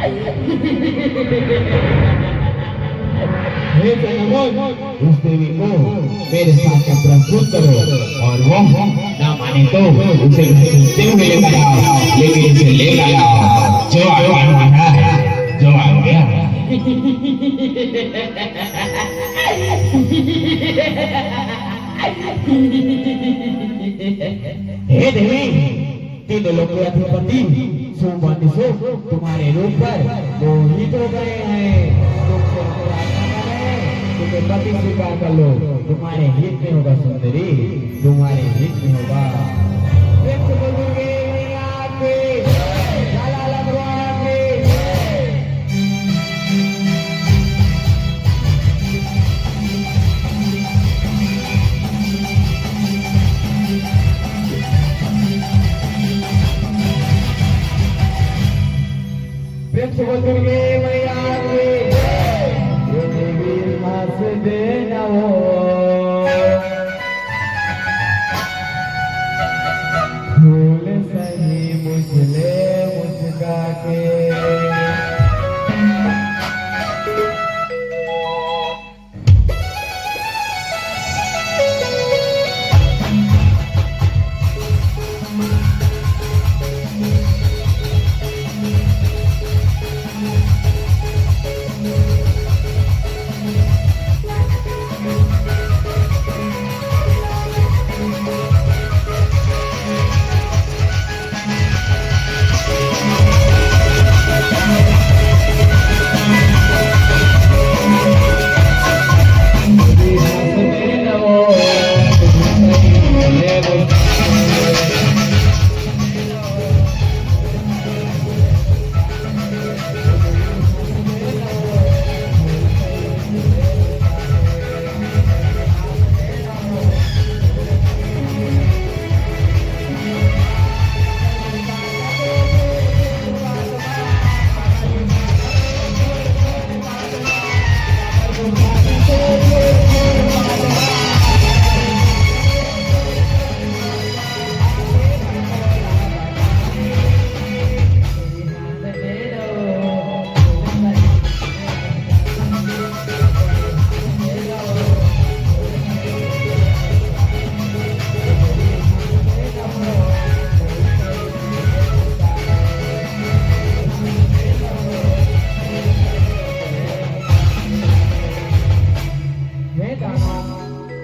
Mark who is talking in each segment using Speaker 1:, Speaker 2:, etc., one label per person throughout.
Speaker 1: हे जनमोज, उस देवी को मेरे साथ प्रस्तुत करो और वो ना माने तो उसे घसीटते हुए ले जाओ, लेकिन उसे ले जाओ जो आया है, जो आ गया। हे देवी, तीन लोग के अधिपति सोमवती तुम्हारे रूप पर मोहित हो गए हैं। तुम्हें पति स्वीकार कर लो, तुम्हारे हित में होगा सुंदरी, तुम्हारे हित में होगा। प्रेम से बोल दुर्गे मैया की जय। देवी हंस देना वो फूल सही मुझले मुझका के।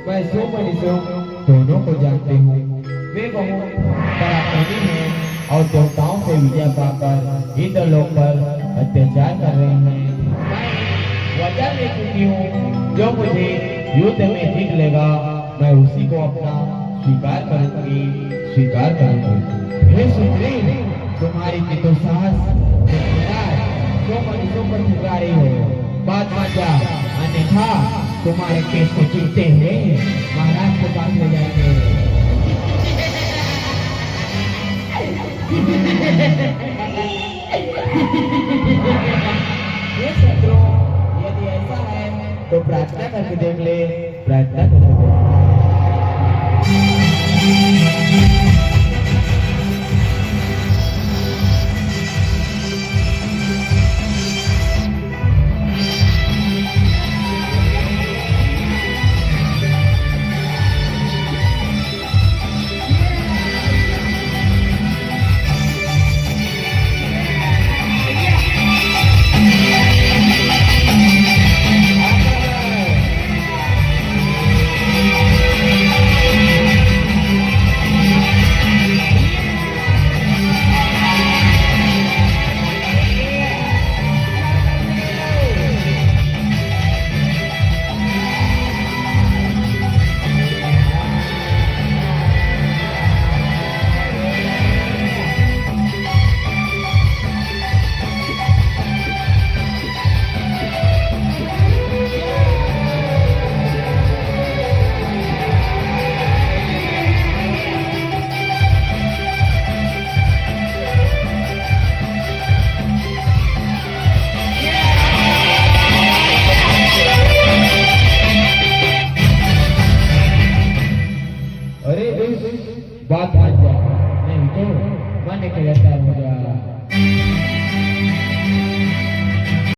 Speaker 1: मैं दोनों को जानती हूँ। वे बहुत पराक्रमी हैं और देवताओं से विजय पाकर इंद्रलोक पर अत्याचार कर रहे हैं। मैं वचन ले चुकी हूँ, जो मुझे युद्ध में जीत लेगा मैं उसी को अपना स्वीकार करूंगी, स्वीकार करूंगी। हे सुंदरी, तुम्हारी तो साहस जो मनुष्यों पर ठुकरा रही हो, बात मान जा, अन्यथा तुम्हारे केस को जीतते हुए महाराज के पास ले जाएंगे। ये शत्रु, यदि ऐसा है तो प्रार्थना करके देख ले, प्रार्थना करके देख ले।